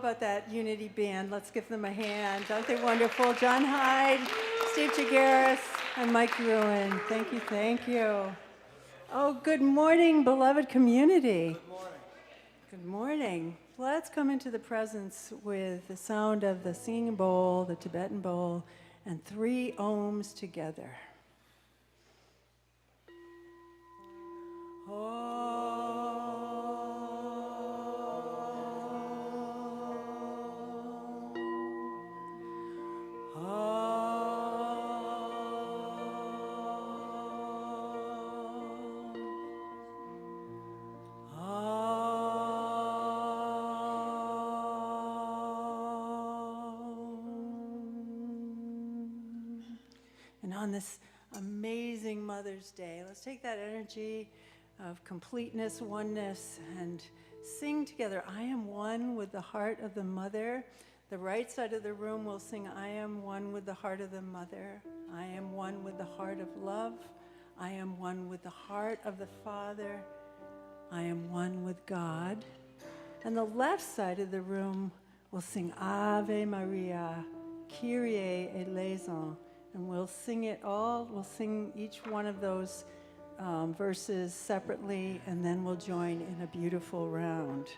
about that Unity Band? Let's give them a hand. Aren't they wonderful? John Hyde, Steve Chigueras, and Mike Ruin. Thank you, thank you. Oh, good morning, beloved community. Good morning. Good morning. Let's come into the presence with the sound of the singing bowl, the Tibetan bowl, and 3 ohms together. And on this amazing Mother's Day, let's take that energy of completeness, oneness, and sing together. I am one with the heart of the mother. The right side of the room will sing, I am one with the heart of the mother. I am one with the heart of love. I am one with the heart of the Father. I am one with God. And the left side of the room will sing Ave Maria, Kyrie eleison. And we'll sing it all. We'll sing each one of those verses separately, and then we'll join in a beautiful round.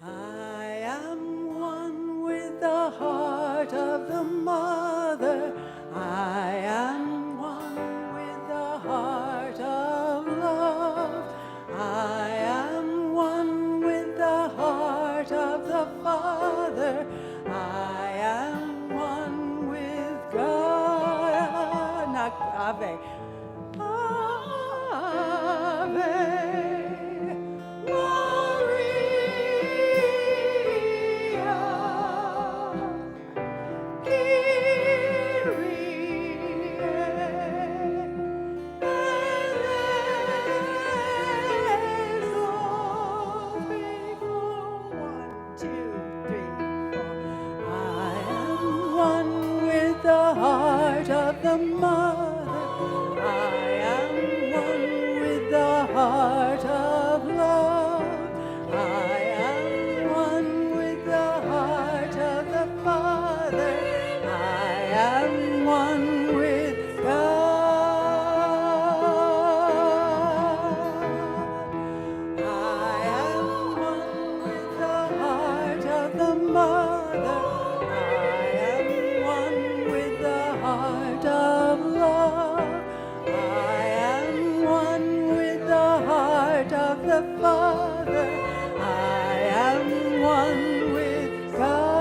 I am one with the heart of the mother. I am one with the heart of love. I am one with the heart of the Father. I am one with God. Not Ave. Ave Maria. Kyrie eleison. Before 1, 2, 3, 4. I am one with the heart of the mother. I am one with the heart of love. I am one with the heart of the Father. I am one with God. I am one with the heart of the mother. I am one with the heart of love. I am one with the heart of the Father. I am one with God.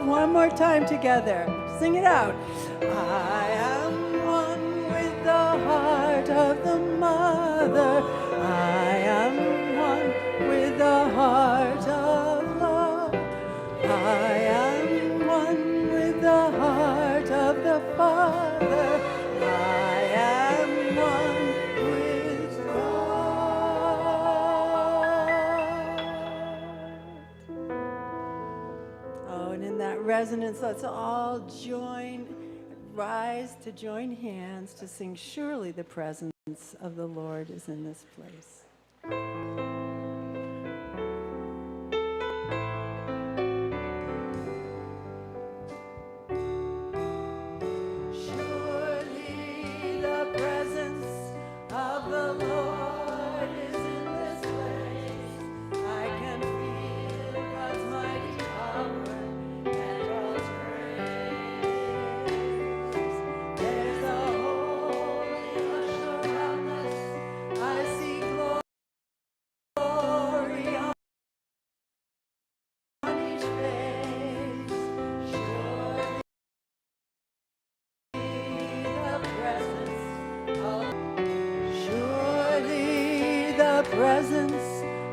One more time together. Sing it out. I am one with the heart of the mother. I am one with the heart of love. I am one with the heart of the Father. I am one with God. Oh, and in that resonance, let's all join, rise to join hands to sing, surely the presence of the Lord is in this place. Surely the presence of the Lord is in this place. I can feel God's mighty power and God's grace. There's a holy hush around us. I see glory on each face. Surely the presence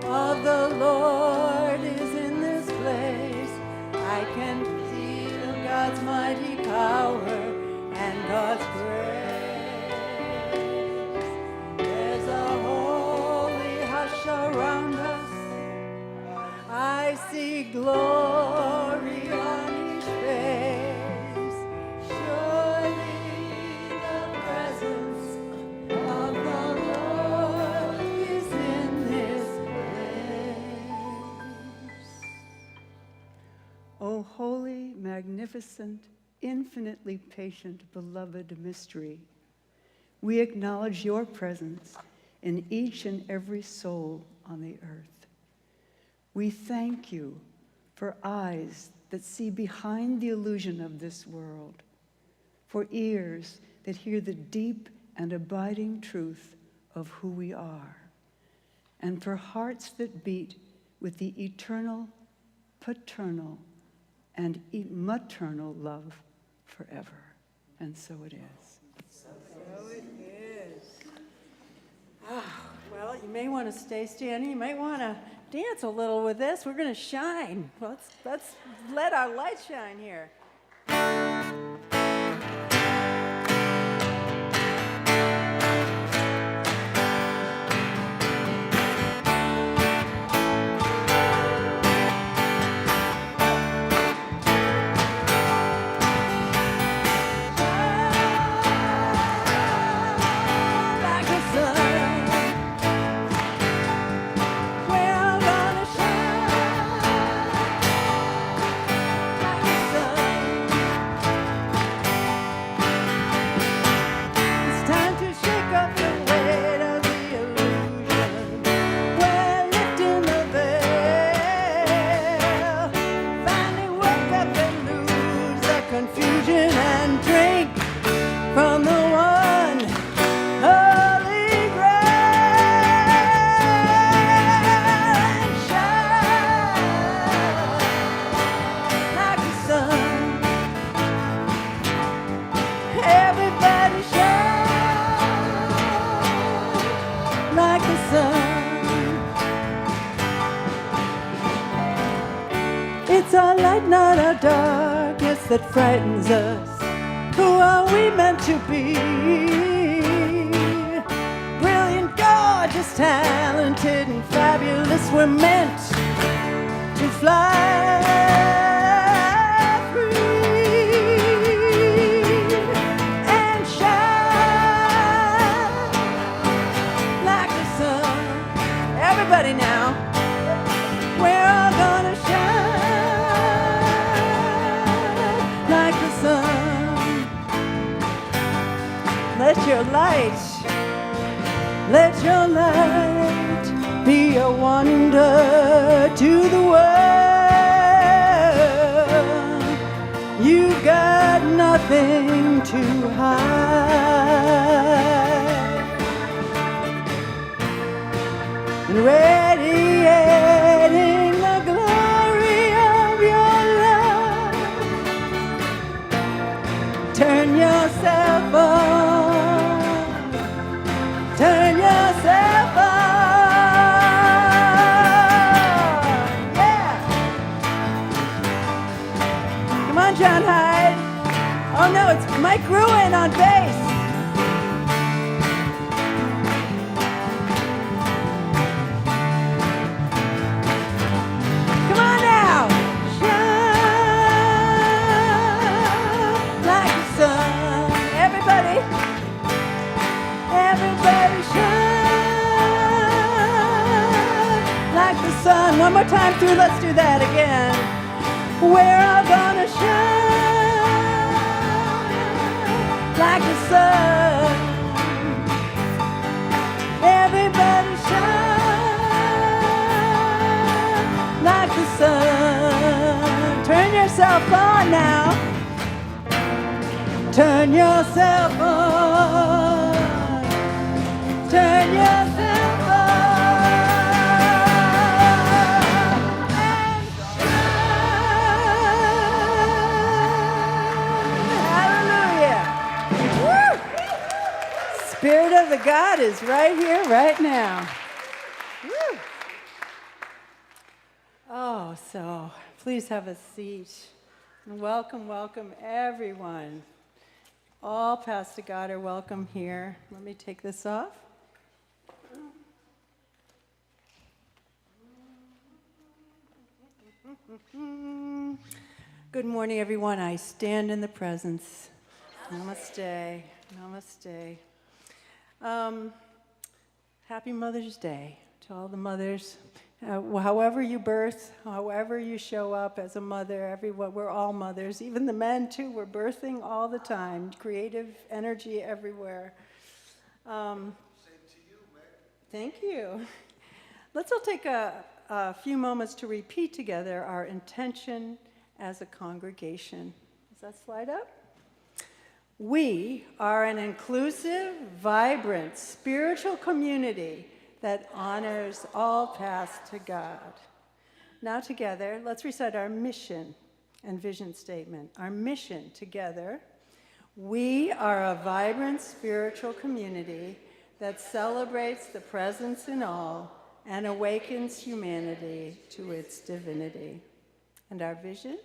of the Lord is in this place. I can feel God's mighty power and God's grace. There's a holy hush around us. I see glory on each face. Surely the presence of the Lord is in this O holy, magnificent, infinitely patient, beloved mystery, we acknowledge your presence in each and every soul on the earth. We thank you for eyes that see behind the illusion of this world, for ears that hear the deep and abiding truth of who we are, and for hearts that beat with the eternal, paternal, and maternal love forever. And so it is. So it is. Well, you may want to stay standing. You might want to dance a little with this. We're going to shine. Let's let our light shine here. It's our light, not our darkness, that frightens us. Who are we meant to be? Brilliant, gorgeous, talented, and fabulous. We're meant to fly free and shine like the sun. Everybody now, we're all gonna shine like the sun. Let your light be a wonder to the world. You've got nothing to hide. And radiating the glory of your love. Turn yourself on. Turn yourself on. Yeah. Come on, John Hyde. Oh no, it's Mike Ruin on bass. Come on now. Shine like the sun. Everybody. Everybody shine like the sun. One more time through, let's do that again. We're all gonna shine like the sun. Everybody shine like the sun. Turn yourself on now. Turn yourself on. Turn yourself on and shine. Hallelujah. Woo! Spirit of the God is right here, right now. Woo! Oh, so please have a seat. And welcome, welcome, everyone. All past to God are welcome here. Let me take this off. Good morning, everyone. I stand in the presence. Namaste. Namaste. Happy Mother's Day to all the mothers However you birth, however you show up as a mother, everyone, we're all mothers. Even the men, too, we're birthing all the time. Creative energy everywhere. Same to you, Meg. Thank you. Let's all take a few moments to repeat together our intention as a congregation. Does that slide up? We are an inclusive, vibrant, spiritual community that honors all paths to God. Now together, let's recite our mission and vision statement. Our mission together: we are a vibrant spiritual community that celebrates the presence in all and awakens humanity to its divinity. And our vision?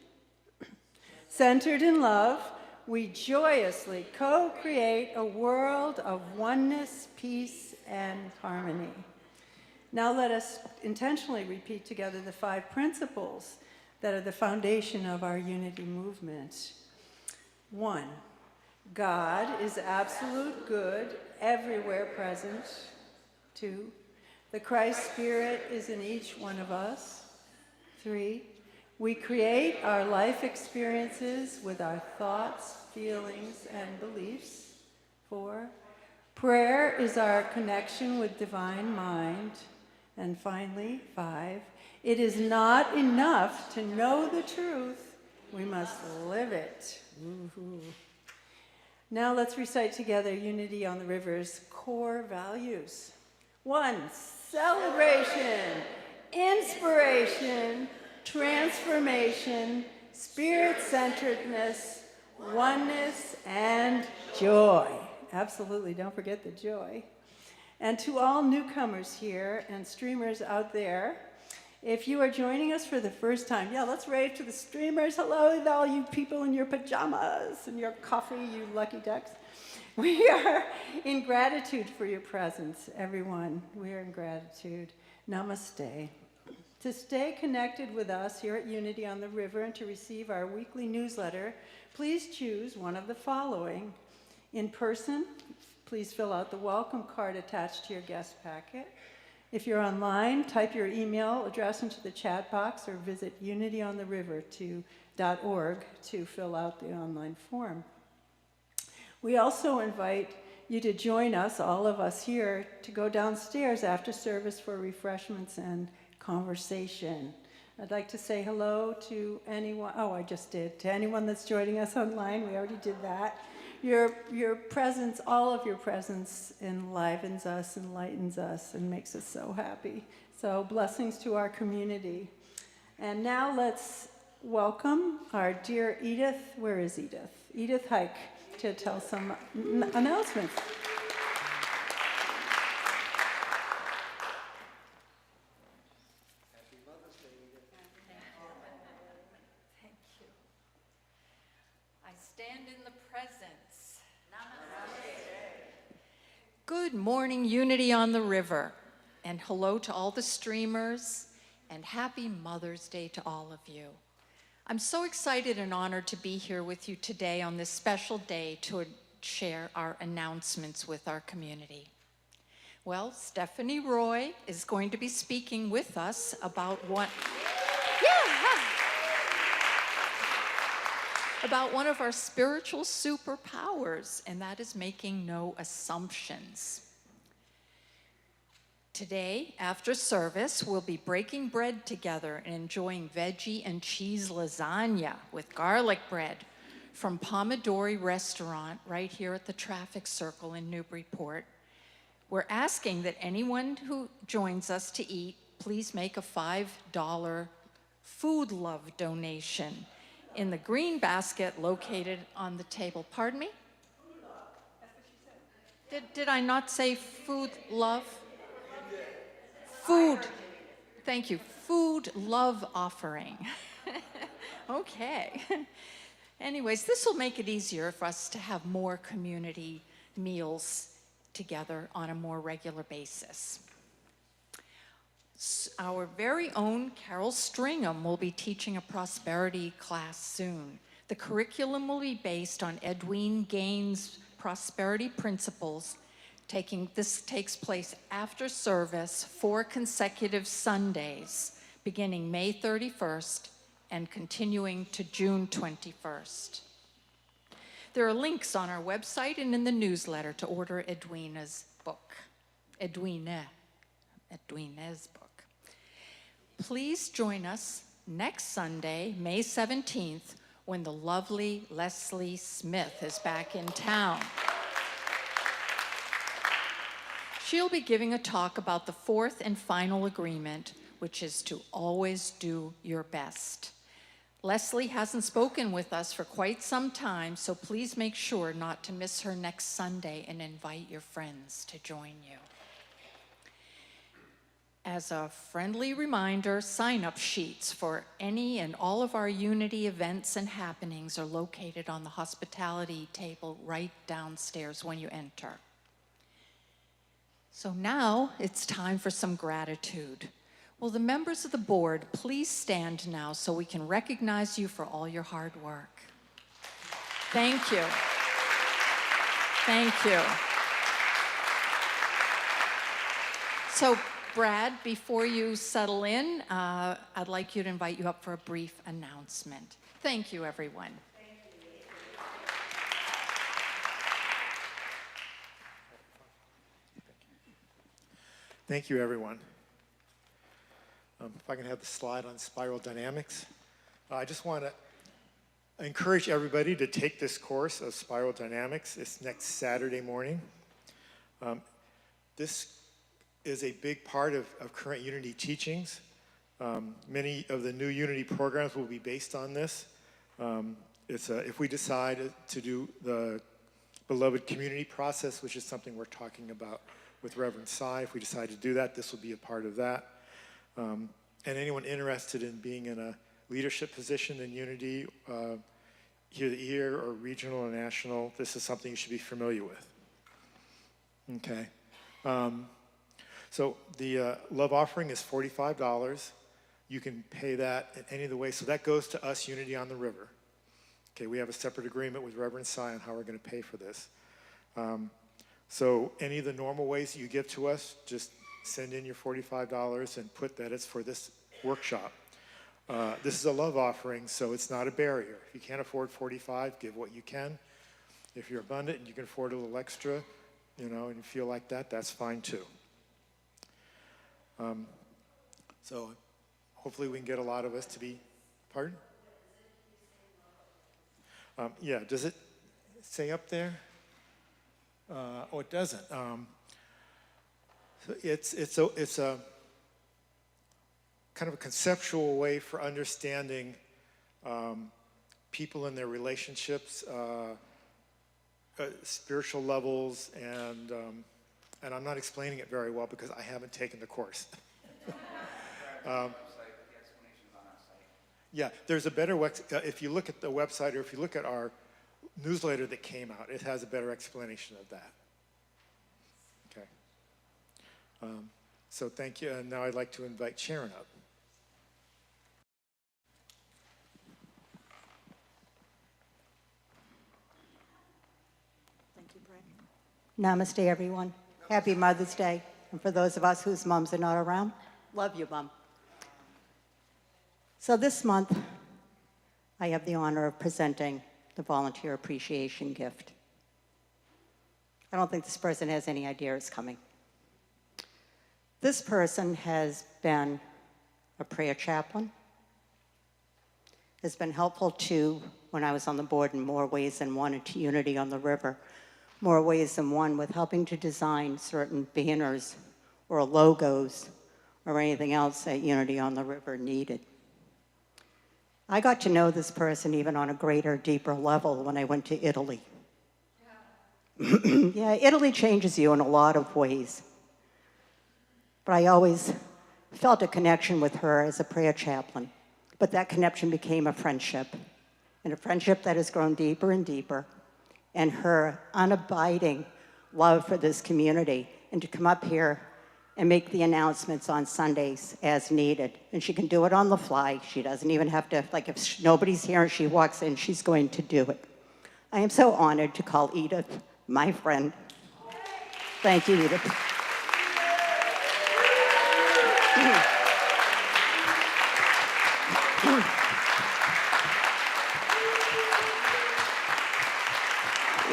Centered in love, we joyously co-create a world of oneness, peace, and harmony. Now let us intentionally repeat together the 5 principles that are the foundation of our unity movement. 1, God is absolute good, everywhere present. 2, the Christ Spirit is in each one of us. 3, we create our life experiences with our thoughts, feelings, and beliefs. 4, prayer is our connection with divine mind. And finally, 5, it is not enough to know the truth, we must live it. Woo-hoo. Now let's recite together Unity on the River's core values. 1, celebration, inspiration, transformation, spirit-centeredness, oneness, and joy. Absolutely, don't forget the joy. And to all newcomers here and streamers out there, if you are joining us for the first time, let's wave to the streamers. Hello to all you people in your pajamas and your coffee, you lucky ducks. We are in gratitude for your presence, everyone. We are in gratitude. Namaste. To stay connected with us here at Unity on the River and to receive our weekly newsletter, please choose one of the following. In person, please fill out the welcome card attached to your guest packet. If you're online, type your email address into the chat box or visit unityontheriver.org to fill out the online form. We also invite you to join us, all of us here, to go downstairs after service for refreshments and conversation. I'd like to say hello to anyone, I just did, to anyone that's joining us online. We already did that. Your presence, all of your presence enlivens us, enlightens us, and makes us so happy. So blessings to our community. And now let's welcome our dear Edith. Where is Edith? Edith Hike to tell some announcements. Good morning, Unity on the River, and hello to all the streamers, and happy Mother's Day to all of you. I'm so excited and honored to be here with you today on this special day to share our announcements with our community. Well, Stephanie Roy is going to be speaking with us about one of our spiritual superpowers, and that is making no assumptions. Today, after service, we'll be breaking bread together and enjoying veggie and cheese lasagna with garlic bread from Pomodori Restaurant right here at the traffic circle in Newburyport. We're asking that anyone who joins us to eat, please make a $5 food love donation in the green basket located on the table. Pardon me? Food love. That's what she said. Did I not say food love? Food. Thank you. Food love offering. Okay. Anyways, this will make it easier for us to have more community meals together on a more regular basis. Our very own Carol Stringham will be teaching a prosperity class soon. The curriculum will be based on Edwene Gaines' prosperity principles This takes place after service 4 consecutive Sundays, beginning May 31st and continuing to June 21st. There are links on our website and in the newsletter to order Edwina's book. Edwina's book. Please join us next Sunday, May 17th, when the lovely Leslie Smith is back in town. She'll be giving a talk about the 4th and final agreement, which is to always do your best. Leslie hasn't spoken with us for quite some time, so please make sure not to miss her next Sunday and invite your friends to join you. As a friendly reminder, sign-up sheets for any and all of our Unity events and happenings are located on the hospitality table right downstairs when you enter. So now it's time for some gratitude. Will the members of the board please stand now so we can recognize you for all your hard work? Thank you. Thank you. So Brad, before you settle in, I'd like you to invite you up for a brief announcement. Thank you, everyone. Thank you, everyone. If I can have the slide on spiral dynamics. I just want to encourage everybody to take this course of spiral dynamics. It's next Saturday morning. This is a big part of current Unity teachings. Many of the new Unity programs will be based on this. If we decide to do the beloved community process, which is something we're talking about with Reverend Sy, if we decide to do that, this will be a part of that. And anyone interested in being in a leadership position in Unity, here or regional or national, this is something you should be familiar with. Okay. So the love offering is $45. You can pay that in any of the ways. So that goes to us, Unity on the River. Okay, we have a separate agreement with Reverend Sy on how we're going to pay for this. So any of the normal ways that you give to us, just send in your $45 and put that it's for this workshop. This is a love offering, so it's not a barrier. If you can't afford $45, give what you can. If you're abundant and you can afford a little extra, and you feel like that, that's fine too. So hopefully we can get a lot of us to be, pardon? Yeah, does it say up there? Oh, it doesn't. So it's a kind of a conceptual way for understanding people and their relationships, spiritual levels, and I'm not explaining it very well because I haven't taken the course. Yeah, there's a better if you look at the website or if you look at our newsletter that came out, it has a better explanation of that. Okay. So thank you, and now I'd like to invite Sharon up. Thank you, Brad. Namaste, everyone. Happy Mother's Day. And for those of us whose moms are not around, love you, Mom. So this month, I have the honor of presenting the Volunteer Appreciation Gift. I don't think this person has any idea it's coming. This person has been a prayer chaplain, has been helpful to, when I was on the board in more ways than one, and to Unity on the River, more ways than one, with helping to design certain banners or logos or anything else that Unity on the River needed. I got to know this person even on a greater, deeper level when I went to Italy. Yeah, Italy changes you in a lot of ways. But I always felt a connection with her as a prayer chaplain. But that connection became a friendship, and a friendship that has grown deeper and deeper, and her unabiding love for this community, and to come up here and make the announcements on Sundays as needed. And she can do it on the fly. She doesn't even have to, like if nobody's here and she walks in, she's going to do it. I am so honored to call Edith my friend. Thank you, Edith.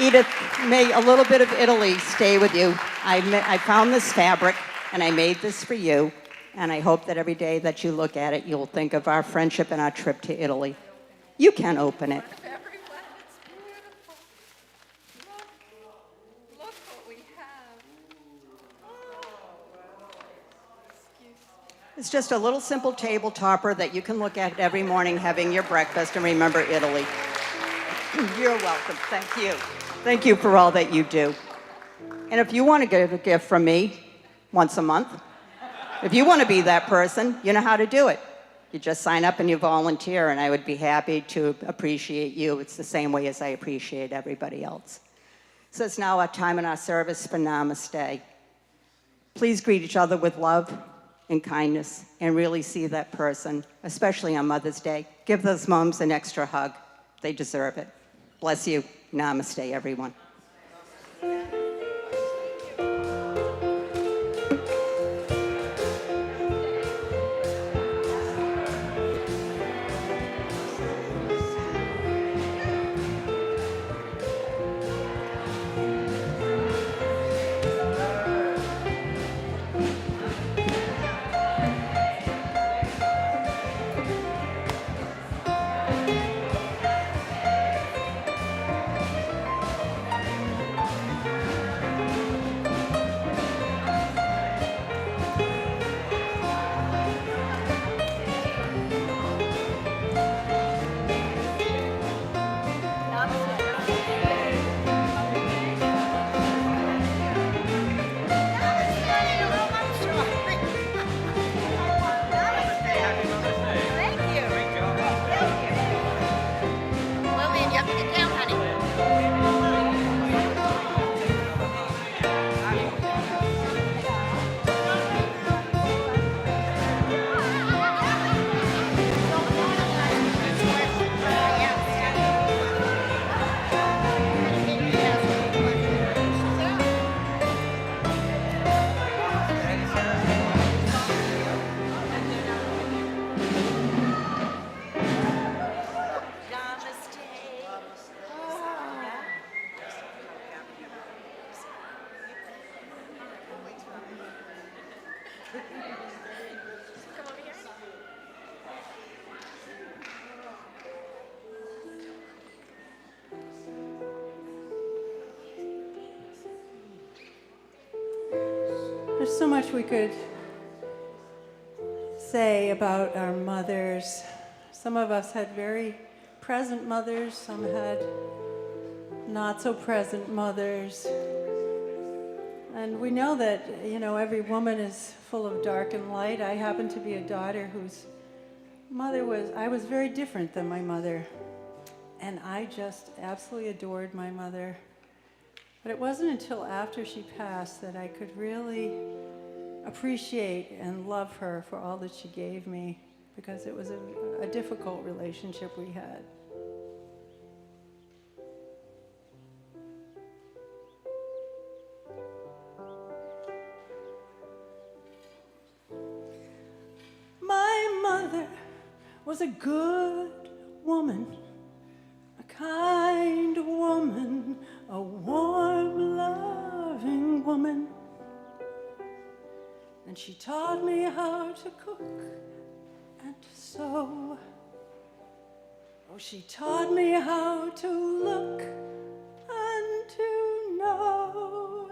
Edith, may a little bit of Italy stay with you. I found this fabric, and I made this for you, and I hope that every day that you look at it, you'll think of our friendship and our trip to Italy. You can open it. Everyone, it's beautiful. Look what we have. It's just a little simple table topper that you can look at every morning having your breakfast and remember Italy. You're welcome. Thank you. Thank you for all that you do. And if you want to get a gift from me once a month, if you want to be that person, you know how to do it. You just sign up and you volunteer, and I would be happy to appreciate you. It's the same way as I appreciate everybody else. So it's now our time in our service for Namaste. Please greet each other with love and kindness and really see that person, especially on Mother's Day. Give those moms an extra hug. They deserve it. Bless you. Namaste, everyone. There's so much we could say about our mothers. Some of us had very present mothers, some had not so present mothers. And we know that, every woman is full of dark and light. I happen to be a daughter whose mother I was very different than my mother. And I just absolutely adored my mother. But it wasn't until after she passed that I could really appreciate and love her for all that she gave me, because it was a difficult relationship we had. My mother was a good woman, a kind woman, a warm, loving woman. And she taught me how to cook and to sew. Oh, she taught me how to look and to know.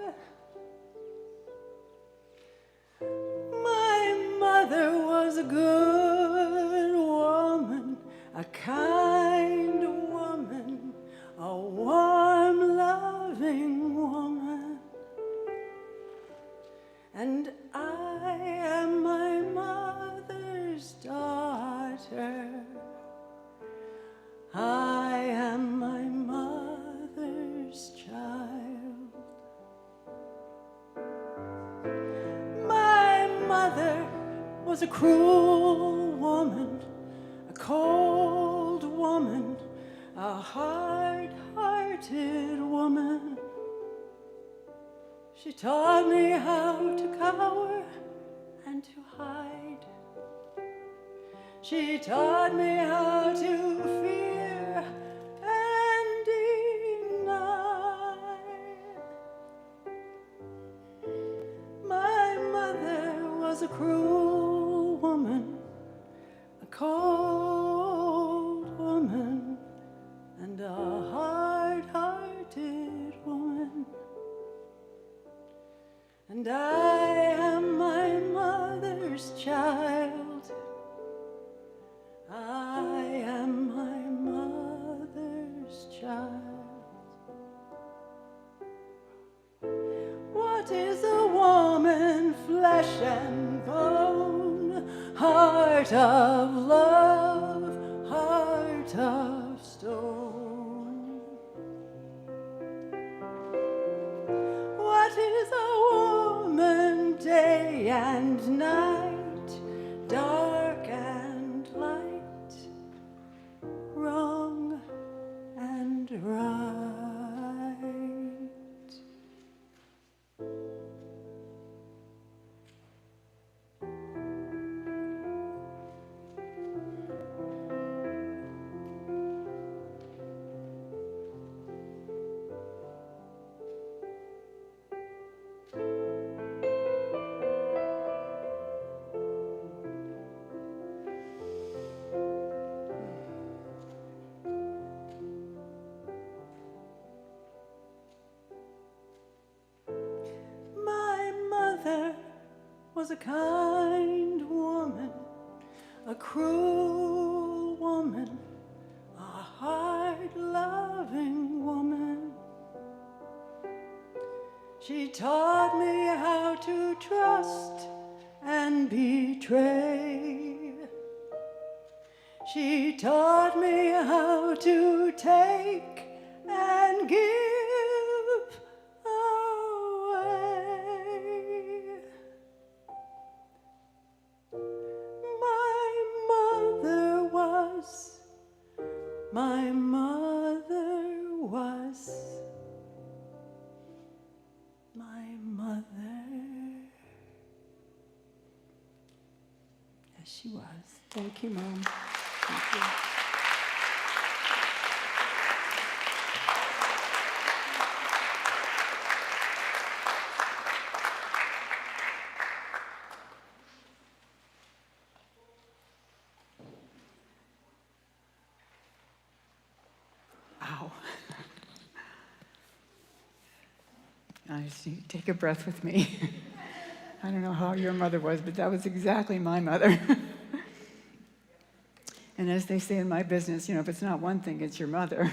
My mother was a good woman, a kind woman, a warm, loving woman. And I am my mother's daughter. I am my mother's child. My mother was a cruel woman, a cold woman, a hard-hearted woman. She taught me how to cower and to hide. She taught me how to fear and deny. My mother was a cruel woman, a cold woman, and a hard-hearted woman. And I am my mother's child. I am my mother's child. What is a woman? Flesh and bone, heart of love, heart of stone. What is a woman? Day and night, dark and light, wrong and right. Was a kind woman, a cruel woman, a hard-loving woman. She taught me how to trust and betray. She taught me how to take and give away. My mother was my mother. Yes, she was. Thank you, Mom. Thank you. I just need to take a breath with me. I don't know how your mother was, but that was exactly my mother. And as they say in my business, if it's not one thing, it's your mother.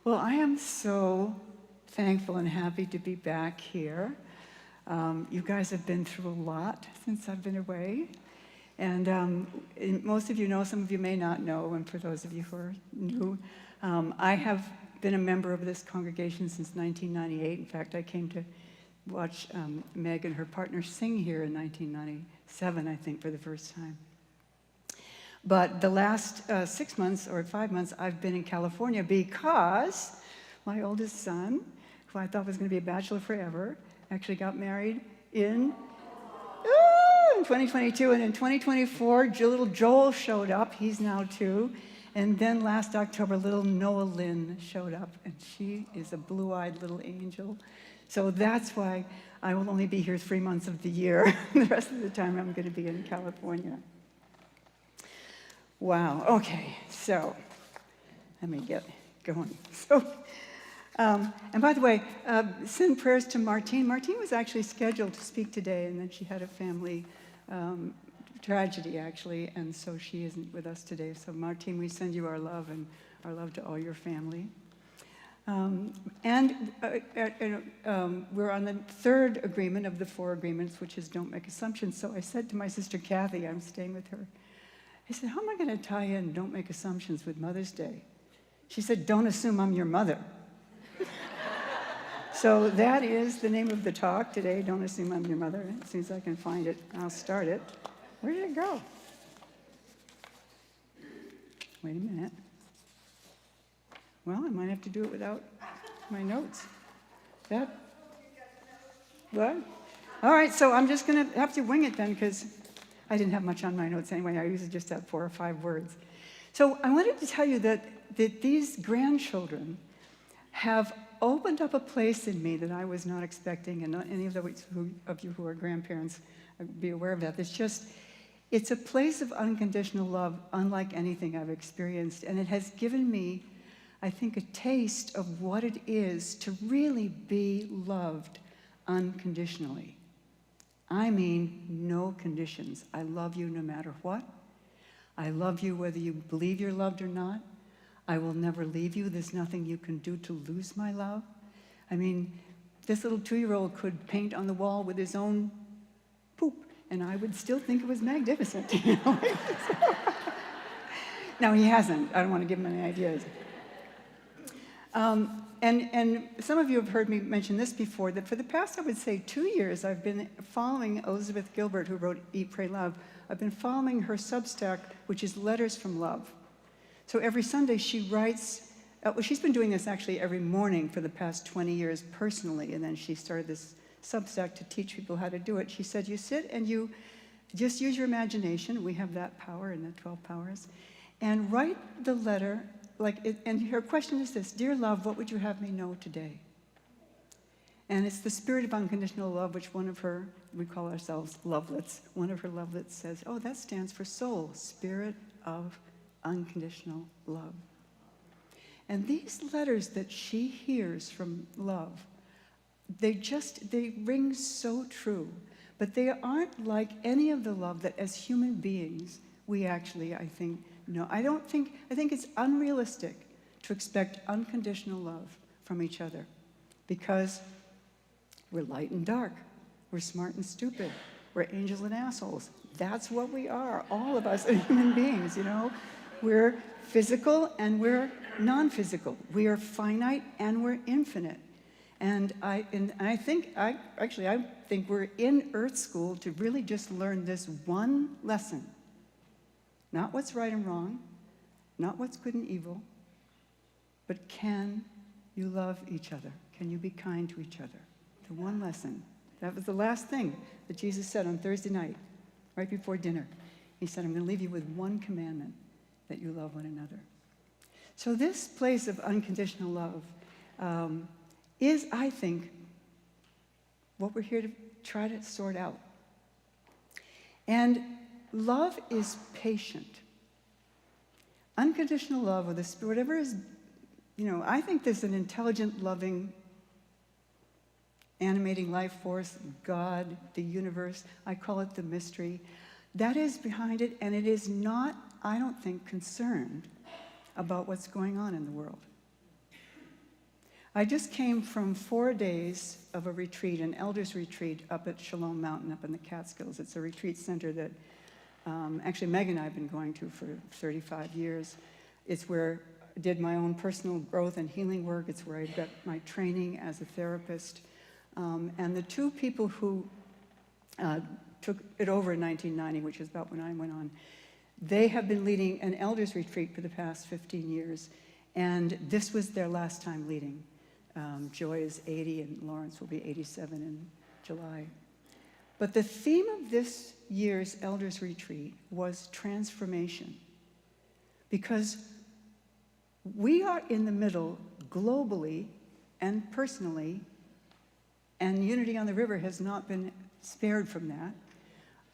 Well, I am so thankful and happy to be back here. You guys have been through a lot since I've been away. And most of you know, some of you may not know, and for those of you who are new, I have been a member of this congregation since 1998. In fact, I came to watch Meg and her partner sing here in 1997, I think, for the first time. But the last 6 months or 5 months, I've been in California because my oldest son, who I thought was going to be a bachelor forever, actually got married in 2022, and in 2024, little Joel showed up. He's now 2. And then last October, little Noah Lynn showed up, and she is a blue-eyed little angel. So that's why I will only be here 3 months of the year. The rest of the time, I'm going to be in California. Wow. Okay. So let me get going. And by the way, send prayers to Martine. Martine was actually scheduled to speak today, and then she had a family tragedy, actually, and so she isn't with us today. So Martine, we send you our love and our love to all your family. We're on the third agreement of the 4 agreements, which is don't make assumptions. So I said to my sister Kathy, I'm staying with her, I said, how am I going to tie in don't make assumptions with Mother's Day? She said, don't assume I'm your mother. So that is the name of the talk today, Don't Assume I'm Your Mother. As soon as I can find it, I'll start it. Where did it go? Wait a minute. Well, I might have to do it without my notes. That, what? All right, so I'm just going to have to wing it then, because I didn't have much on my notes anyway. I usually just have 4 or 5 words. So I wanted to tell you that these grandchildren have opened up a place in me that I was not expecting, and not any of you who are grandparents be aware of that. It's a place of unconditional love unlike anything I've experienced, and it has given me, I think, a taste of what it is to really be loved unconditionally. I mean, no conditions. I love you no matter what. I love you whether you believe you're loved or not. I will never leave you. There's nothing you can do to lose my love. I mean, this little 2-year-old could paint on the wall with his own poop, and I would still think it was magnificent. You know? No, he hasn't. I don't want to give him any ideas. And some of you have heard me mention this before, that for the past, I would say, 2 years, I've been following Elizabeth Gilbert, who wrote Eat, Pray, Love. I've been following her Substack, which is Letters from Love. So every Sunday she writes, well, she's been doing this actually every morning for the past 20 years personally, and then she started this Substack to teach people how to do it. She said, you sit and you just use your imagination. We have that power in the 12 powers. And write the letter, and her question is this: Dear love, what would you have me know today? And it's the spirit of unconditional love, which one of her, we call ourselves lovelets, one of her lovelets says, oh, that stands for soul, spirit of unconditional love. And these letters that she hears from love, they ring so true, but they aren't like any of the love that as human beings we actually, I think, know. I think it's unrealistic to expect unconditional love from each other, because we're light and dark, we're smart and stupid, we're angels and assholes. That's what we are, all of us are human beings, you know. We're physical and we're non-physical. We are finite and we're infinite. And I think we're in Earth School to really just learn this one lesson. Not what's right and wrong, not what's good and evil, but can you love each other? Can you be kind to each other? The one lesson. That was the last thing that Jesus said on Thursday night, right before dinner. He said, I'm going to leave you with one commandment, that you love one another. So this place of unconditional love is, I think, what we're here to try to sort out. And love is patient. Unconditional love, or the spirit, whatever is, I think there's an intelligent, loving, animating life force, God, the universe. I call it the mystery. That is behind it, and it is not, I don't think, concerned about what's going on in the world. I just came from 4 days of a retreat, an elders retreat up at Shalom Mountain up in the Catskills. It's a retreat center that actually Meg and I have been going to for 35 years. It's where I did my own personal growth and healing work. It's where I got my training as a therapist. And the 2 people who took it over in 1990, which is about when I went on, they have been leading an elders retreat for the past 15 years, and this was their last time leading. Joy is 80, and Lawrence will be 87 in July. But the theme of this year's elders retreat was transformation, because we are in the middle, globally and personally, and Unity on the River has not been spared from that,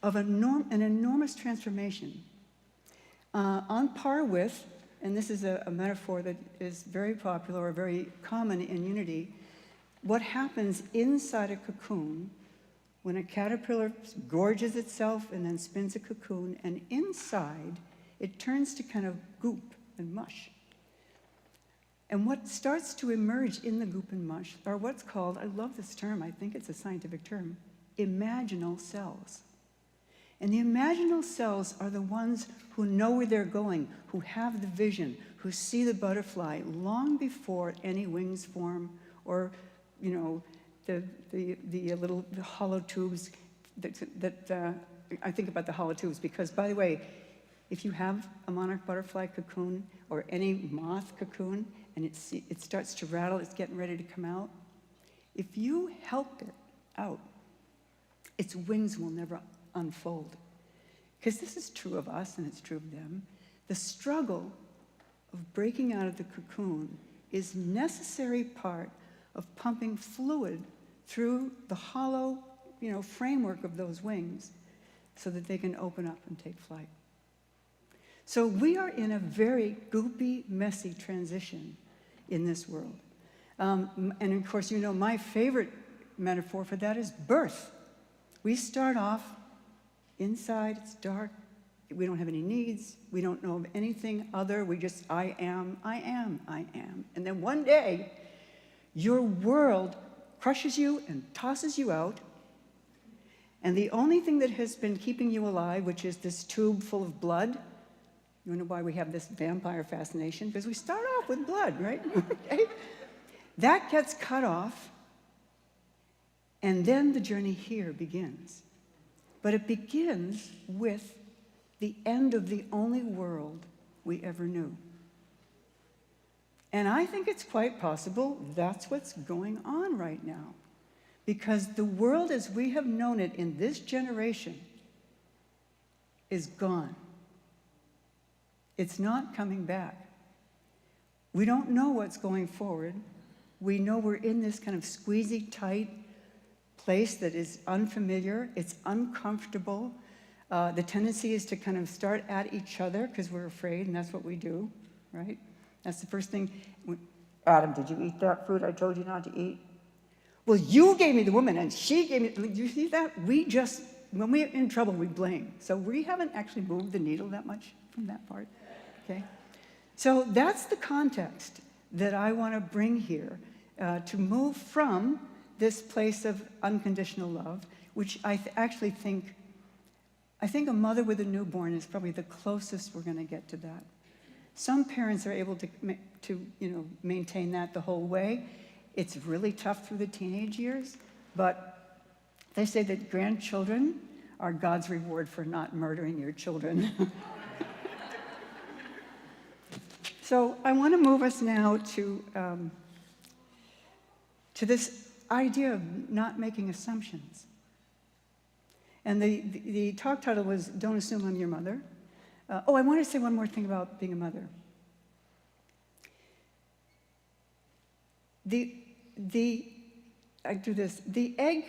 of an enormous transformation. On par with, and this is a metaphor that is very popular or very common in Unity, what happens inside a cocoon when a caterpillar gorges itself and then spins a cocoon, and inside it turns to kind of goop and mush. And what starts to emerge in the goop and mush are what's called, I love this term, I think it's a scientific term, imaginal cells. And the imaginal cells are the ones who know where they're going, who have the vision, who see the butterfly long before any wings form, or, the little hollow tubes that I think about the hollow tubes, because, by the way, if you have a monarch butterfly cocoon or any moth cocoon and it starts to rattle, it's getting ready to come out, if you help it out, its wings will never unfold. Because this is true of us and it's true of them. The struggle of breaking out of the cocoon is necessary part of pumping fluid through the hollow, framework of those wings so that they can open up and take flight. So we are in a very goopy, messy transition in this world. And of course, my favorite metaphor for that is birth. We start off inside, it's dark, we don't have any needs, we don't know of anything other, we just, I am. And then one day, your world crushes you and tosses you out, and the only thing that has been keeping you alive, which is this tube full of blood, you know why we have this vampire fascination? Because we start off with blood, right? Okay? That gets cut off, and then the journey here begins. But it begins with the end of the only world we ever knew. And I think it's quite possible that's what's going on right now. Because the world as we have known it in this generation is gone. It's not coming back. We don't know what's going forward. We know we're in this kind of squeezy, tight place that is unfamiliar. It's uncomfortable. The tendency is to kind of start at each other because we're afraid, and that's what we do, right? That's the first thing. Adam, did you eat that fruit I told you not to eat? Well, you gave me the woman, and she gave me. You see that? When we're in trouble, we blame. So we haven't actually moved the needle that much from that part. Okay? So that's the context that I want to bring here to move from this place of unconditional love, which I actually think a mother with a newborn is probably the closest we're going to get to that. Some parents are able to maintain that the whole way. It's really tough through the teenage years, but they say that grandchildren are God's reward for not murdering your children. So I want to move us now to this idea of not making assumptions. And the talk title was Don't Assume I'm Your Mother. I want to say one more thing about being a mother. I do this. The egg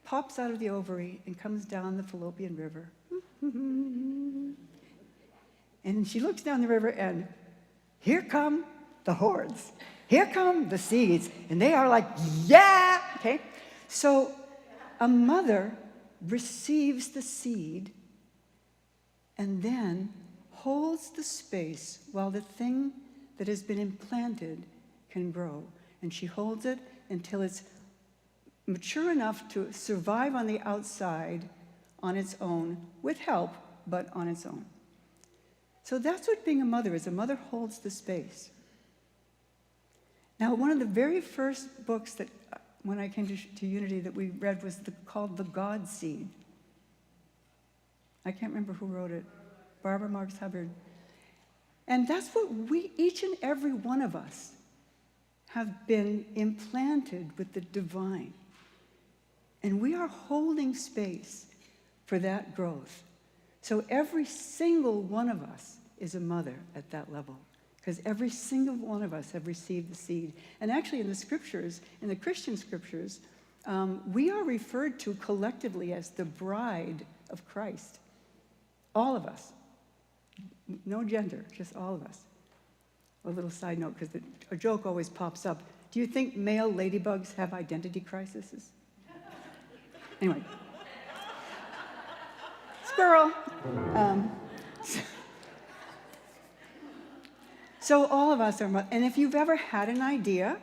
pops out of the ovary and comes down the fallopian river. And she looks down the river and here come the hordes. Here come the seeds. And they are like, yeah! Okay? So a mother receives the seed and then holds the space while the thing that has been implanted can grow. And she holds it until it's mature enough to survive on the outside on its own, with help, but on its own. So that's what being a mother is. A mother holds the space. Now, one of the very first books that, when I came to Unity, that we read was called The God Seed. I can't remember who wrote it. Barbara Marx Hubbard. And that's what each and every one of us, have been implanted with the divine. And we are holding space for that growth. So every single one of us is a mother at that level, because every single one of us have received the seed. And actually in the scriptures, in the Christian scriptures, we are referred to collectively as the bride of Christ. All of us. No gender, just all of us. A little side note, because a joke always pops up. Do you think male ladybugs have identity crises? Anyway. Squirrel. So all of us are, and if you've ever had an idea,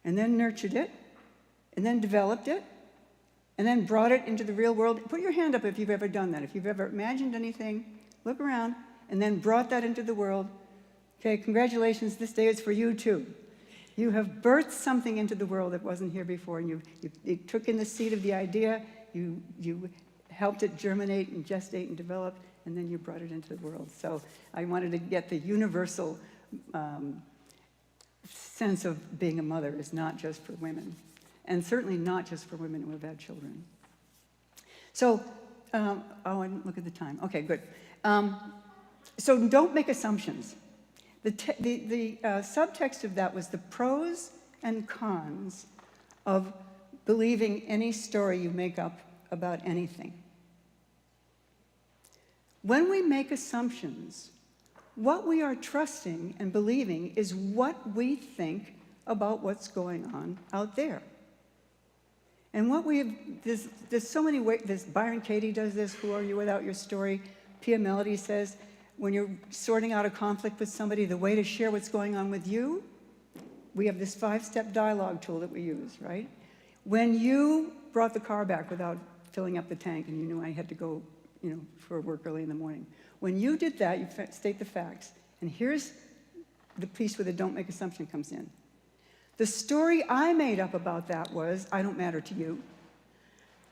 and then nurtured it, and then developed it, and then brought it into the real world, put your hand up if you've ever done that. If you've ever imagined anything, look around, and then brought that into the world. Okay, congratulations, this day is for you too. You have birthed something into the world that wasn't here before, and you took in the seed of the idea, you helped it germinate and gestate and develop, and then you brought it into the world. So I wanted to get the universal sense of being a mother is not just for women, and certainly not just for women who have had children. So, I didn't look at the time. Okay, good. So don't make assumptions. The subtext of that was the pros and cons of believing any story you make up about anything. When we make assumptions, what we are trusting and believing is what we think about what's going on out there. And what we have, there's so many ways, Byron Katie does this, Who Are You Without Your Story? Pia Melody says, when you're sorting out a conflict with somebody, the way to share what's going on with you, we have this 5-step dialogue tool that we use, right? When you brought the car back without filling up the tank and you knew I had to go, for work early in the morning. When you did that, you state the facts. And here's the piece where the don't make assumption comes in. The story I made up about that was, I don't matter to you.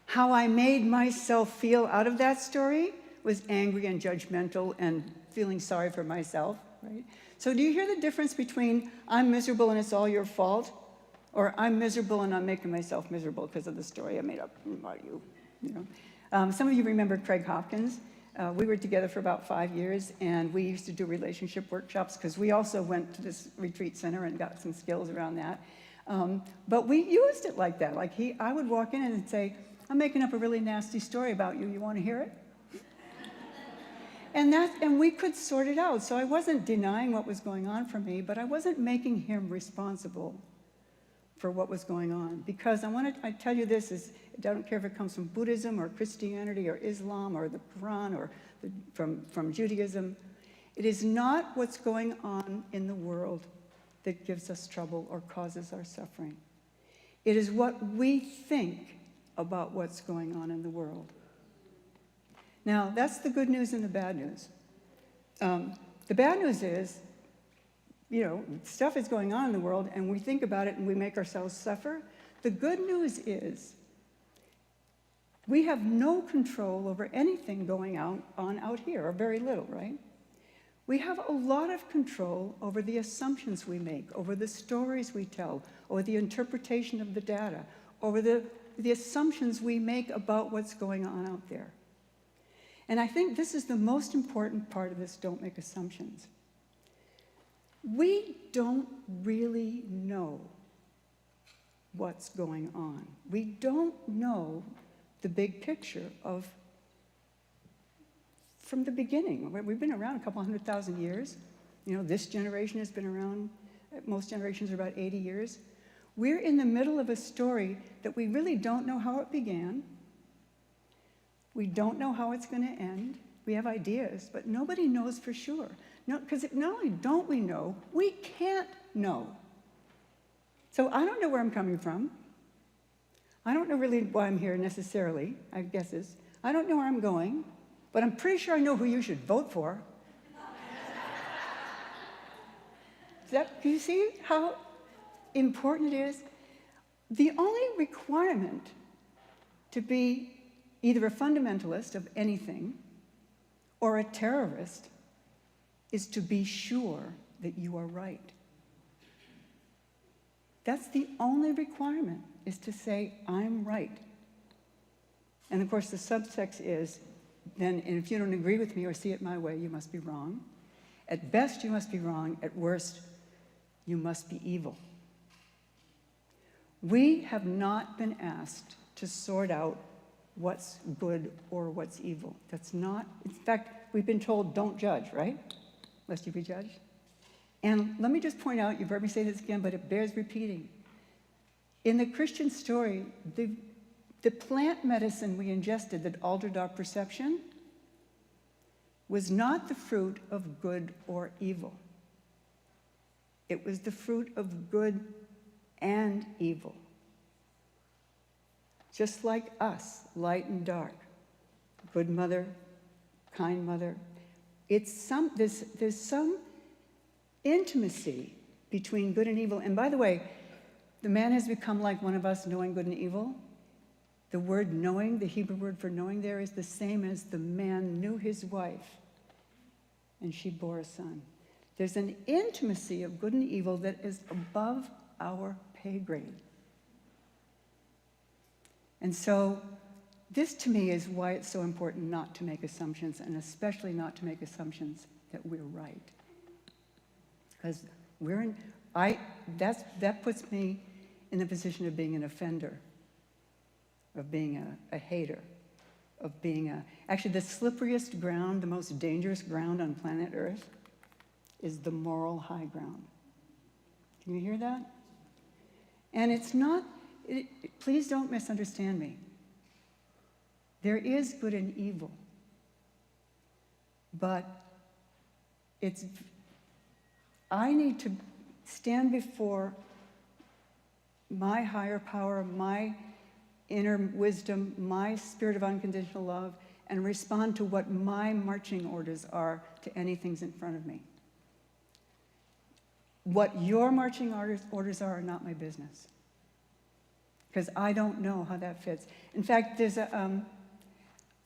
How I made myself feel out of that story was angry and judgmental and feeling sorry for myself, right? So do you hear the difference between I'm miserable and it's all your fault, or I'm miserable and I'm making myself miserable because of the story I made up about you, Some of you remember Craig Hopkins. We were together for about 5 years, and we used to do relationship workshops because we also went to this retreat center and got some skills around that. But we used it like that. Like I would walk in and say, I'm making up a really nasty story about you. You want to hear it? And we could sort it out. So I wasn't denying what was going on for me, but I wasn't making him responsible for what was going on. Because I tell you this, I don't care if it comes from Buddhism or Christianity or Islam or the Quran or from Judaism. It is not what's going on in the world that gives us trouble or causes our suffering. It is what we think about what's going on in the world. Now, that's the good news and the bad news. The bad news is, stuff is going on in the world, and we think about it and we make ourselves suffer. The good news is we have no control over anything going on out here, or very little, right? We have a lot of control over the assumptions we make, over the stories we tell, over the interpretation of the data, over the assumptions we make about what's going on out there. And I think this is the most important part of this don't make assumptions. We don't really know what's going on. We don't know the big picture from the beginning. We've been around a couple 100,000 years. This generation has been around, most generations are about 80 years. We're in the middle of a story that we really don't know how it began. We don't know how it's going to end. We have ideas, but nobody knows for sure. Because not only don't we know, we can't know. So I don't know where I'm coming from. I don't know really why I'm here necessarily, I guess is. I don't know where I'm going, but I'm pretty sure I know who you should vote for. Can you see how important it is? The only requirement to be either a fundamentalist of anything or a terrorist is to be sure that you are right. That's the only requirement, is to say, I'm right. And of course, the subtext is, then if you don't agree with me or see it my way, you must be wrong. At best, you must be wrong. At worst, you must be evil. We have not been asked to sort out what's good or what's evil. That's not, in fact, we've been told don't judge, right? Lest you be judged. And let me just point out, you've heard me say this again, but it bears repeating. In the Christian story, the plant medicine we ingested that altered our perception was not the fruit of good or evil. It was the fruit of good and evil. Just like us, light and dark, good mother, kind mother. There's some intimacy between good and evil. And by the way, the man has become like one of us, knowing good and evil. The word knowing, the Hebrew word for knowing there, is the same as the man knew his wife, and she bore a son. There's an intimacy of good and evil that is above our pay grade. And so this, to me, is why it's so important not to make assumptions, and especially not to make assumptions that we're right. Because that puts me in the position of being an offender, of being a hater, of being actually the slipperiest ground, the most dangerous ground on planet Earth is the moral high ground. Can you hear that? And it's not, please don't misunderstand me. There is good and evil, but I need to stand before my higher power, my inner wisdom, my spirit of unconditional love, and respond to what my marching orders are to anything in front of me. What your marching orders are not my business, because I don't know how that fits. In fact, there's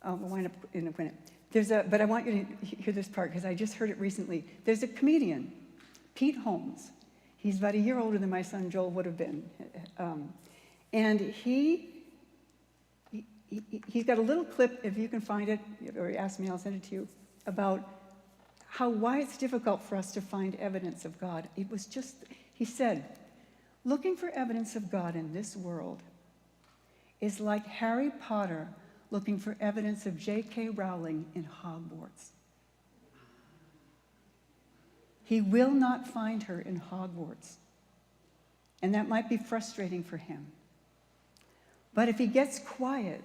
I'll wind up in a minute. But I want you to hear this part, because I just heard it recently. There's a comedian, Pete Holmes. He's about a year older than my son Joel would have been. And he's got a little clip, if you can find it, or ask me, I'll send it to you, about why it's difficult for us to find evidence of God. It was just, he said, looking for evidence of God in this world is like Harry Potter looking for evidence of J.K. Rowling in Hogwarts. He will not find her in Hogwarts. And that might be frustrating for him. But if he gets quiet,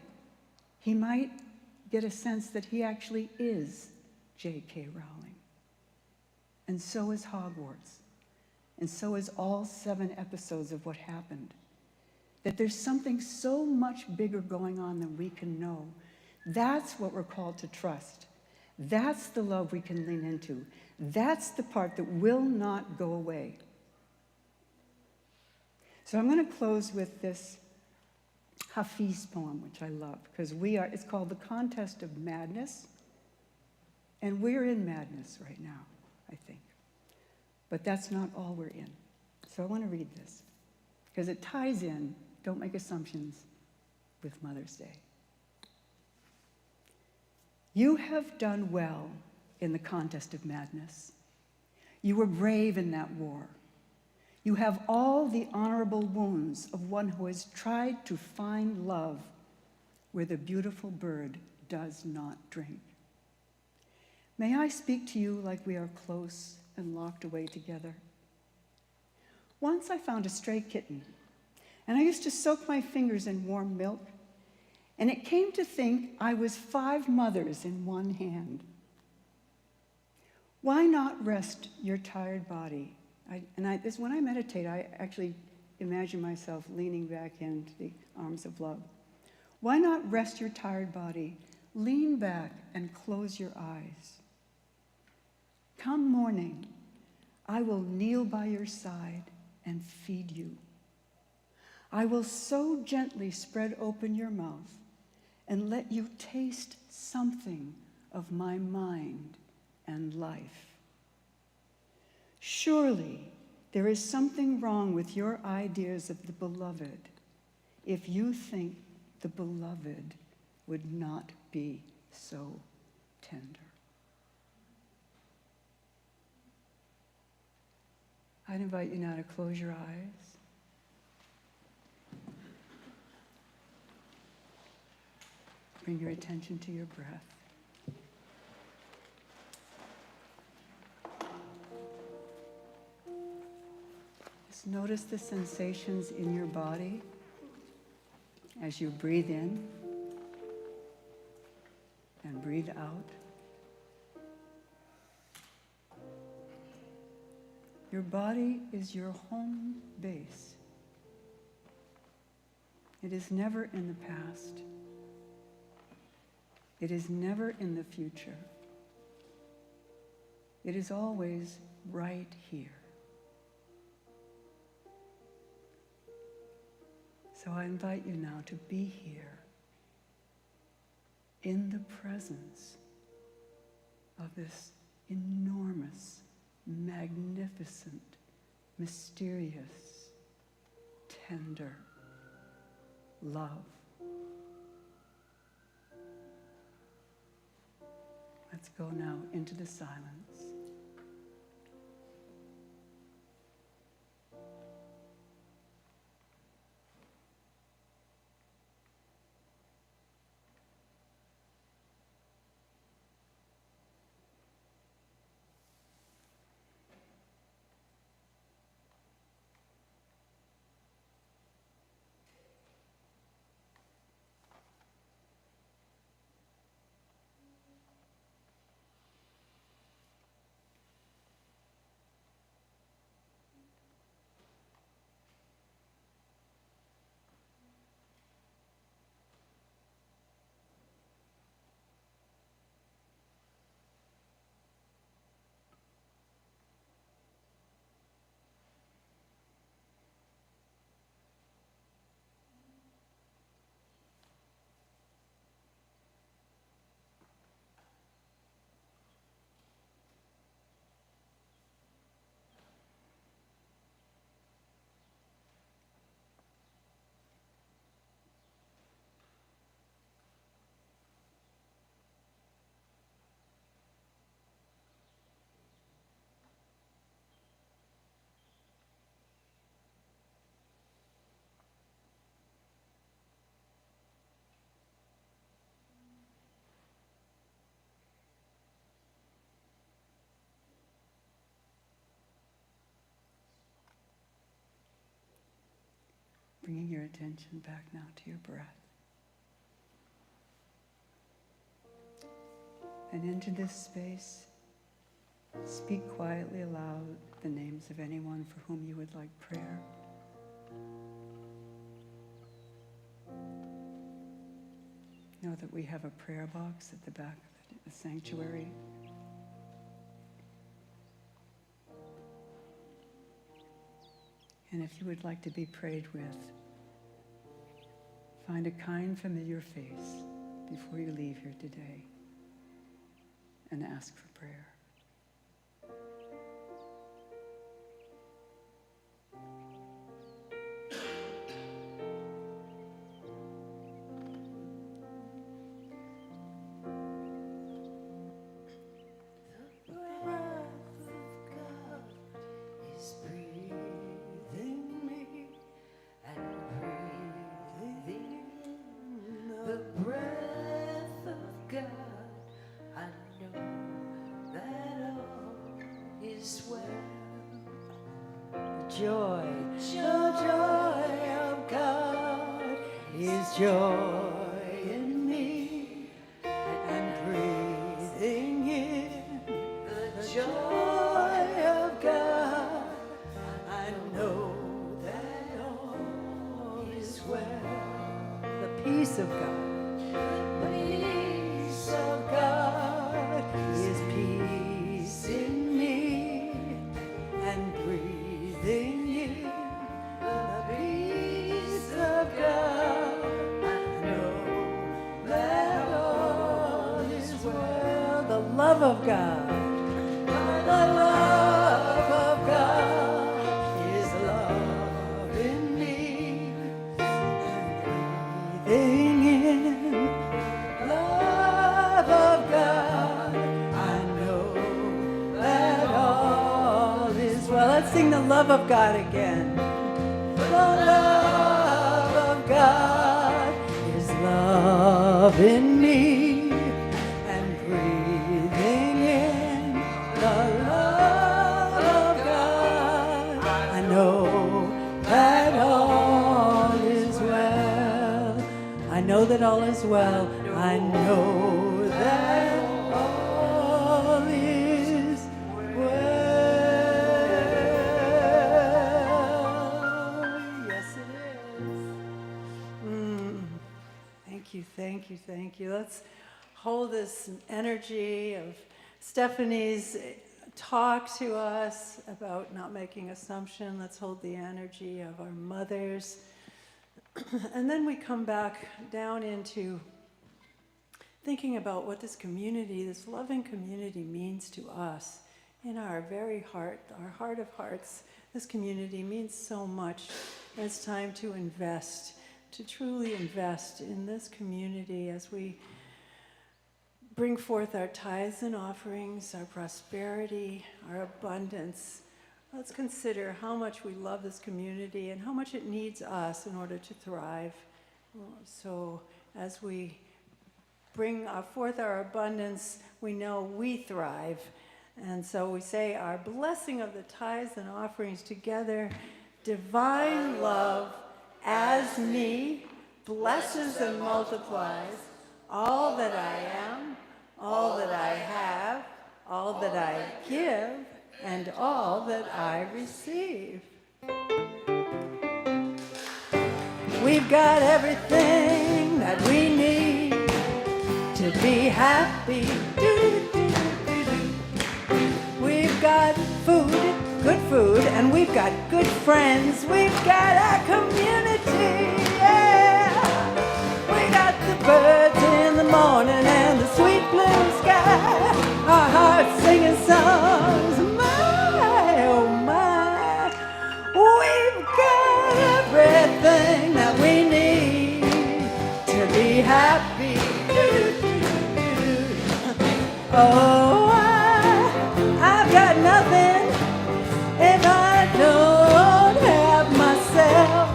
he might get a sense that he actually is J.K. Rowling. And so is Hogwarts. And so is all 7 episodes of what happened. That there's something so much bigger going on than we can know. That's what we're called to trust. That's the love we can lean into. That's the part that will not go away. So I'm going to close with this Hafiz poem, which I love, because it's called The Contest of Madness, and we're in madness right now, I think. But that's not all we're in. So I want to read this, because it ties in, don't make assumptions, with Mother's Day. You have done well in the contest of madness. You were brave in that war. You have all the honorable wounds of one who has tried to find love where the beautiful bird does not drink. May I speak to you like we are close and locked away together? Once I found a stray kitten, and I used to soak my fingers in warm milk, and it came to think I was 5 mothers in one hand. Why not rest your tired body? When I meditate, I actually imagine myself leaning back into the arms of love. Why not rest your tired body, lean back and close your eyes? Come morning, I will kneel by your side and feed you. I will so gently spread open your mouth and let you taste something of my mind and life. Surely there is something wrong with your ideas of the beloved if you think the beloved would not be so tender. I'd invite you now to close your eyes. Bring your attention to your breath. Just notice the sensations in your body as you breathe in and breathe out. Your body is your home base. It is never in the past. It is never in the future. It is always right here. So I invite you now to be here in the presence of this enormous, magnificent, mysterious, tender love. Let's go now into the silence. Bringing your attention back now to your breath. And into this space, speak quietly aloud the names of anyone for whom you would like prayer. Know that we have a prayer box at the back of the sanctuary. And if you would like to be prayed with, find a kind, familiar face before you leave here today and ask for prayer. Joy, the joy of God is joy in me, and breathing in the joy of God, I know that all is well. The peace of God, the peace of God is peace in me, and breathing in the peace of God, I know that all is well. The love of God, the love of God is love in me, and breathing in love of God, I know that all is well. Let's sing the love of God again. The love of God is love in me, and breathing in the love of God, I know that all is well. I know that all is well. I know that all is well. Yes, it is. Thank you, thank you, thank you. Let's hold this energy of Stephanie's talk to us about not making assumption. Let's hold the energy of our mothers. And then we come back down into thinking about what this community, this loving community, means to us in our very heart, our heart of hearts. This community means so much. And it's time to invest, to truly invest in this community as we bring forth our tithes and offerings, our prosperity, our abundance. Let's consider how much we love this community and how much it needs us in order to thrive. So as we bring forth our abundance, we know we thrive. And so we say our blessing of the tithes and offerings together. Divine love as me blesses and multiplies all that I am, all that I have, all that I give, and all that I receive. We've got everything that we need to be happy. We've got food, good food, and we've got good friends. We've got our community, yeah. We got the birds in the morning and the sweet blue sky. Our hearts singing songs, my, oh my. We've got everything that we need to be happy. Oh, I've got nothing if I don't have myself.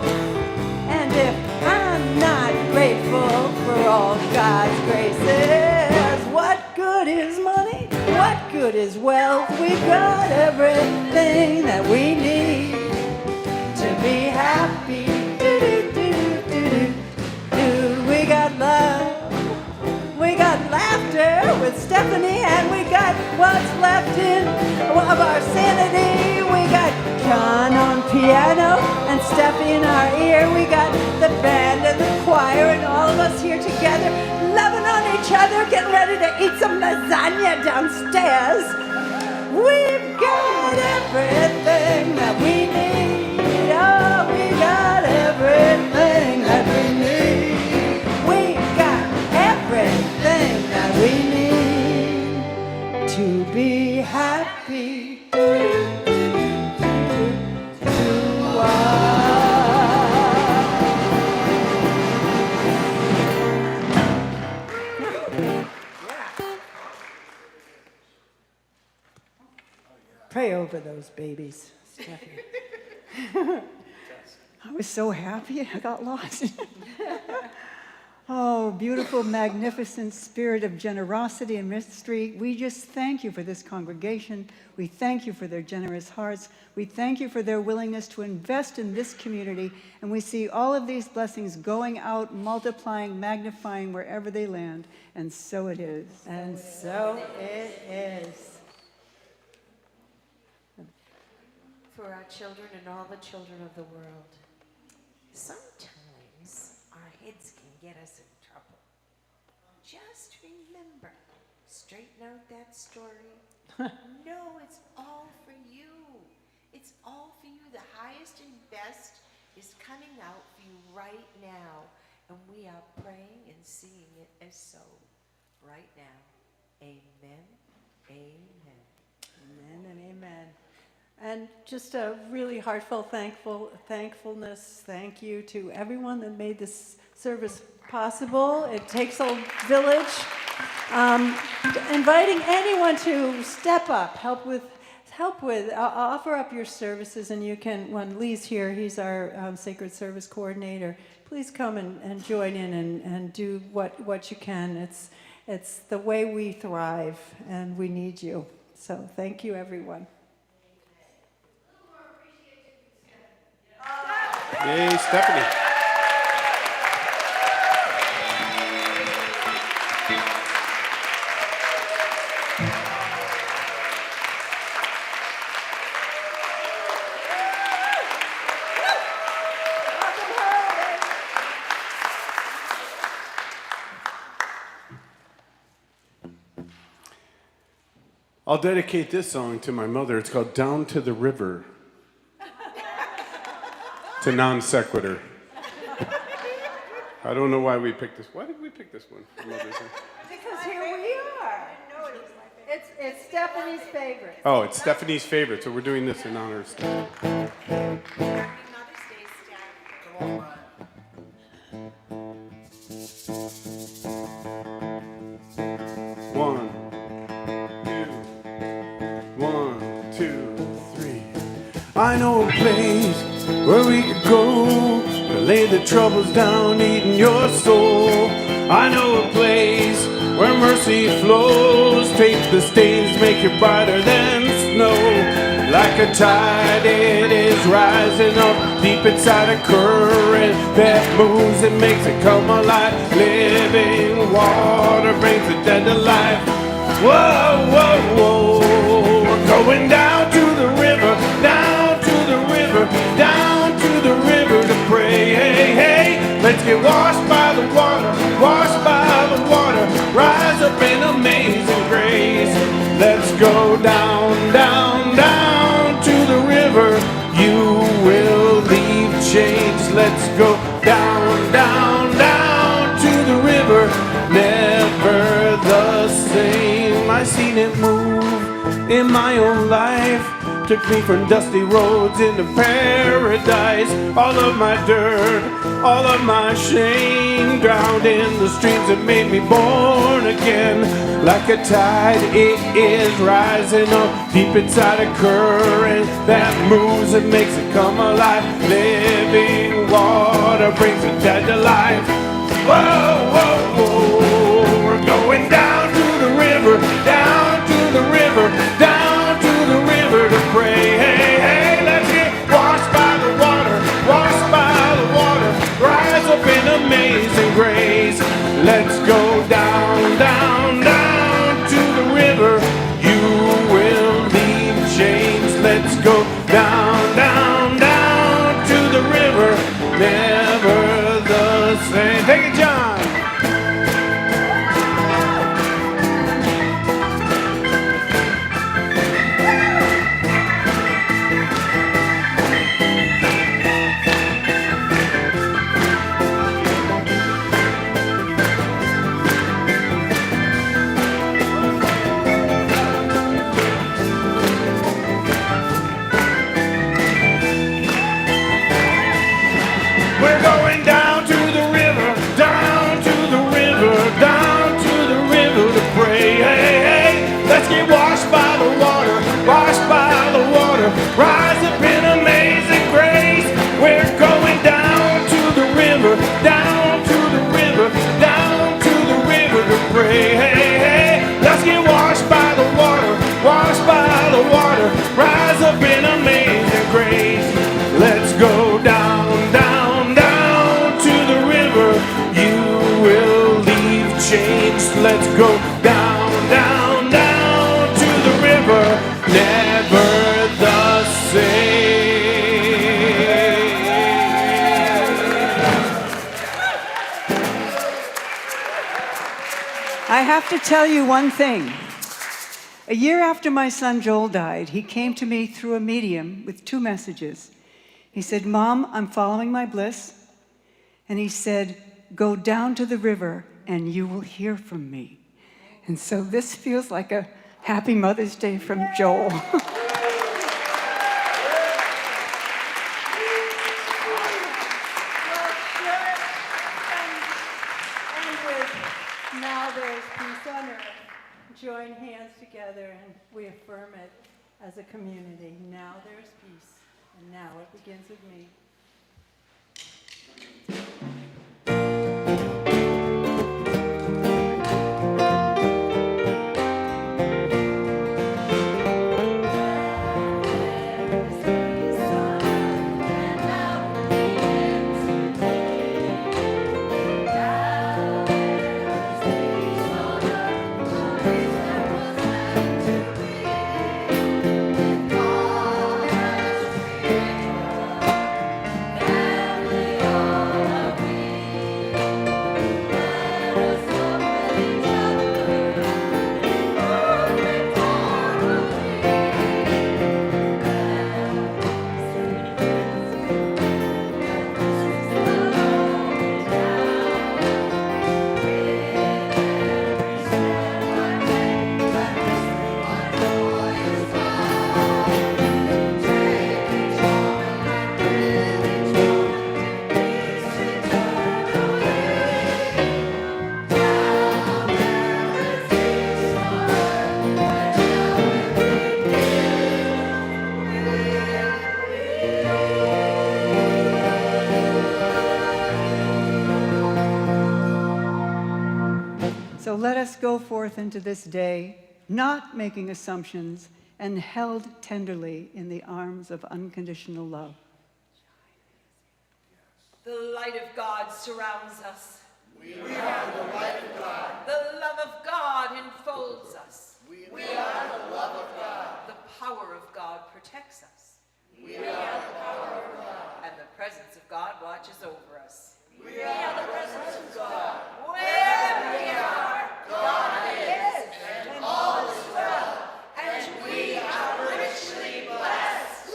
And if I'm not grateful for all God's graces, what good is money? What good is wealth? We've got everything that we need to be happy. We got love. We got laughter with Stephanie, and we got what's left of our sanity. We got John on piano and Steffi in our ear. We got the band and the choir and all of us here together, loving on each other, getting ready to eat some lasagna downstairs. We've got everything that we need. Oh, we got everything that we need. We got everything that we need to be happy. Pray over those babies, Stephanie. I was so happy, I got lost. Oh, beautiful, magnificent spirit of generosity and mystery. We just thank you for this congregation. We thank you for their generous hearts. We thank you for their willingness to invest in this community. And we see all of these blessings going out, multiplying, magnifying wherever they land. And so it is. And so it is. For our children and all the children of the world. Sometimes our heads can get us in trouble. Just remember, straighten out that story. No, it's all for you. It's all for you. The highest and best is coming out for you right now. And we are praying and seeing it as so right now. Amen. Amen. Amen and amen. And just a really heartfelt thankfulness, thank you to everyone that made this service possible. It takes a village. Inviting anyone to step up, help with, offer up your services, and you can, when Lee's here, he's our sacred service coordinator, please come and join in and do what you can. It's the way we thrive, and we need you. So thank you, everyone. Yay, Stephanie. I'll dedicate this song to my mother. It's called Down to the River. It's a non sequitur. I don't know why we picked this. Why did we pick this one for Mother's Day? Because here we are. It's Stephanie's favorite. Oh, it's Stephanie's favorite, so we're doing this in honor of Stephanie. One, two, three. I know a place where we could go to lay the troubles down, eating your soul. I know a place where mercy flows, take the stains, make it brighter than snow. Like a tide, it is rising up deep inside a current that moves and makes it come alive. Living water brings the dead to life. Whoa, whoa, whoa. We're going down to the river, down to the river, down to the river to pray. Hey, hey, let's get washed by the water, washed by the water. Rise up in amazing grace. Let's go down, down, down to the river. You will leave change. Let's go down, down, down to the river. Never the same. I seen it move in my own life. Took me from dusty roads into paradise. All of my dirt, all of my shame, drowned in the streams that made me born again. Like a tide, it is rising up deep inside a current that moves and makes it come alive. Living water brings the dead to life. Whoa, whoa, whoa. We're going down to the river, down to the river, down to the river to pray. Hey, hey, let's get washed by the water, washed by the water. Rise up in amazing grace. Let's go down, down, down to the river. You will leave chains. Let's go down, down, down to the river. Never the same. Take it, John. We're going down to the river, down to the river, down to the river to pray. Hey, hey, let's get washed by the water, washed by the water. Rise up in amazing grace. We're going down to the river, down to the river, down to the river to pray. Hey, hey, let's get washed by the water, washed by the water. Rise up in amazing grace. Let's go down, down, down to the river. You will leave changed. Let's go down, down, down to the river. Never the same. I have to tell you one thing. A year after my son Joel died, he came to me through a medium with 2 messages. He said, Mom, I'm following my bliss. And he said, go down to the river and you will hear from me. And so this feels like a happy Mother's Day from Joel. Now there's peace on earth. Join hands together and we affirm it as a community. Now there's peace, and now it begins with me. let us go forth into this day, not making assumptions, and held tenderly in the arms of unconditional love. The light of God surrounds us. We are the light of God. The love of God enfolds us. We are the love of God. The power of God protects us. We are the power of God. And the presence of God watches over us. We are the presence of God. Wherever we are, God is, and all is well, and we are richly blessed.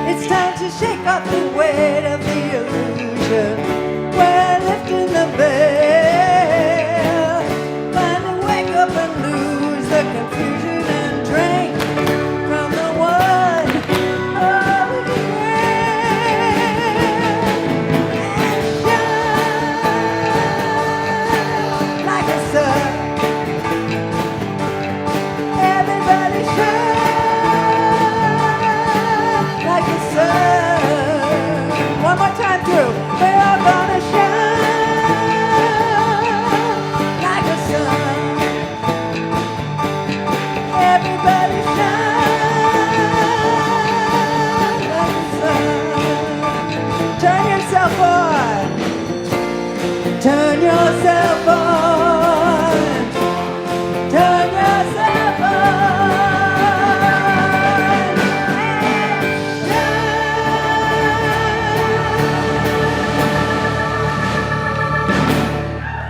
It's time to shake off the weight of the illusion. We're lifting the veil. Time to wake up and lose the confusion and drink from the one Holy Grail. And shine like a sun. Everybody shine like the sun. One more time through. We're all gonna shine like the sun. Everybody shine like the sun. Turn yourself on. Turn yourself on. Turn yourself on.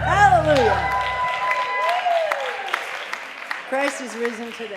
Hallelujah. Christ is risen today.